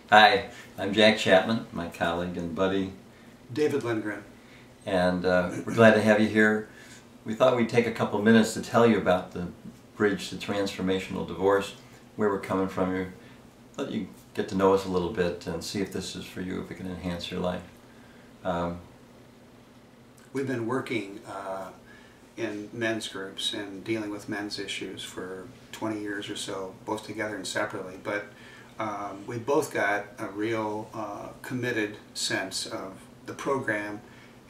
Hi, I'm Jack Chapman, my colleague and buddy. David Lindgren. And we're glad to have you here. We thought we'd take a couple minutes to tell you about the bridge to transformational divorce, where we're coming from, here, let you get to know us a little bit and see if this is for you, if it can enhance your life. We've been working in men's groups and dealing with men's issues for 20 years or so, both together and separately, but we both got a real committed sense of the program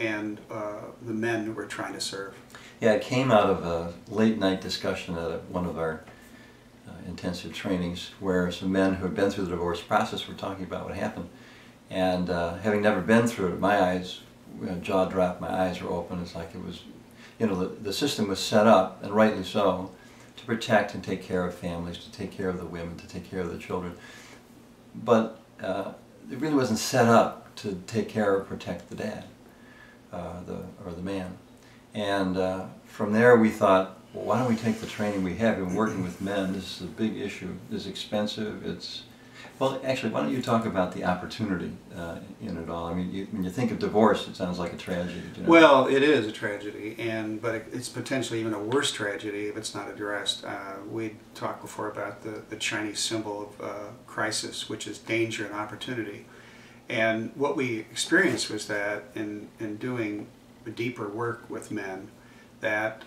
and the men we're trying to serve. Yeah, it came out of a late night discussion at one of our intensive trainings where some men who had been through the divorce process were talking about what happened. And having never been through it, my eyes, jaw dropped, my eyes were open. It's like it was, you know, the system was set up, and rightly so, to protect and take care of families, to take care of the women, to take care of the children. But it really wasn't set up to take care or protect the dad or the man. And from there we thought, well, why don't we take the training we have? We've been working with men. This is a big issue. It's expensive. Well, actually, why don't you talk about the opportunity in it all? I mean, when you think of divorce, it sounds like a tragedy. You know? Well, it is a tragedy, but it's potentially even a worse tragedy if it's not addressed. We talked before about the Chinese symbol of crisis, which is danger and opportunity. And what we experienced was that in doing deeper work with men, that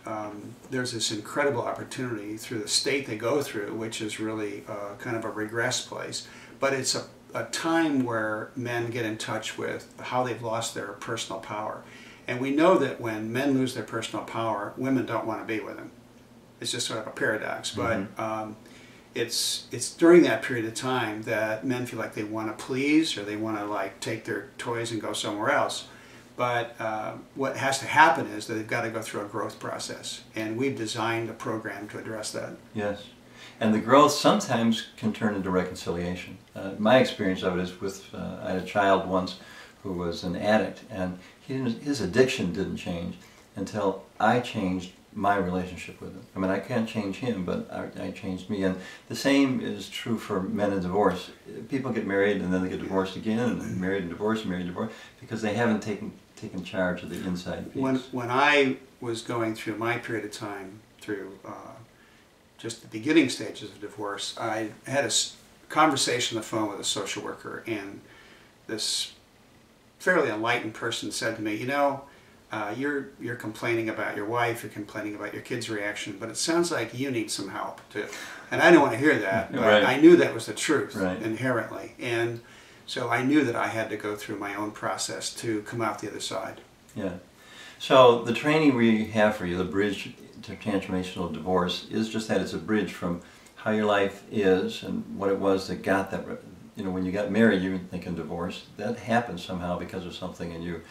there's this incredible opportunity through the state they go through, which is really kind of a regress place. But it's a time where men get in touch with how they've lost their personal power. And we know that when men lose their personal power, women don't want to be with them. It's just sort of a paradox. Mm-hmm. But it's during that period of time that men feel like they want to please, or they want to like take their toys and go somewhere else. But what has to happen is that they've got to go through a growth process, and we've designed a program to address that. Yes, and the growth sometimes can turn into reconciliation. My experience of it is with, I had a child once who was an addict, and his addiction didn't change until I changed my relationship with him. I mean, I can't change him, but I changed me. And the same is true for men in divorce. People get married and then they get divorced again, and married and divorced, and married and divorced, because they haven't taken charge of the inside piece. When I was going through my period of time, through just the beginning stages of divorce, I had a conversation on the phone with a social worker, and this fairly enlightened person said to me, you know, you're complaining about your wife, you're complaining about your kid's reaction, but it sounds like you need some help too. And I didn't want to hear that, but right. I knew that was the truth, right. Inherently. And so I knew that I had to go through my own process to come out the other side. Yeah. So the training we have for you, the Bridge to Transformational Divorce, is just that. It's a bridge from how your life is and what it was that got that. You know, when you got married, you were thinking divorce. That happened somehow because of something in you.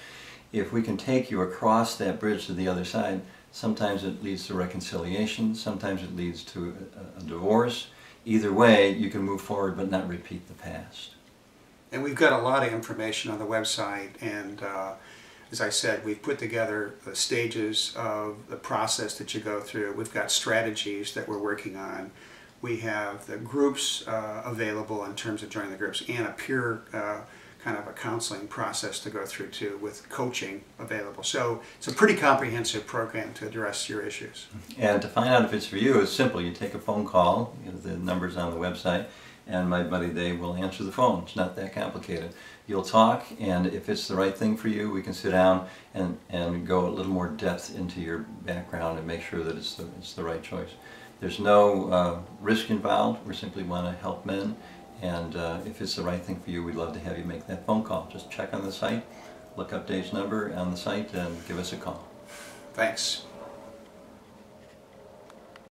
If we can take you across that bridge to the other side, sometimes it leads to reconciliation, sometimes it leads to a divorce. Either way, you can move forward but not repeat the past. And we've got a lot of information on the website, and as I said, we've put together the stages of the process that you go through. We've got strategies that we're working on. We have the groups available in terms of joining the groups, and a peer kind of a counseling process to go through too, with coaching available. So it's a pretty comprehensive program to address your issues. And to find out if it's for you, it's simple. You take a phone call, you know, the number's on the website, and my buddy Dave will answer the phone. It's not that complicated. You'll talk, and if it's the right thing for you, we can sit down and go a little more depth into your background and make sure that it's the right choice. There's no risk involved. We simply want to help men. And if it's the right thing for you, we'd love to have you make that phone call. Just check on the site, look up Dave's number on the site, and give us a call. Thanks.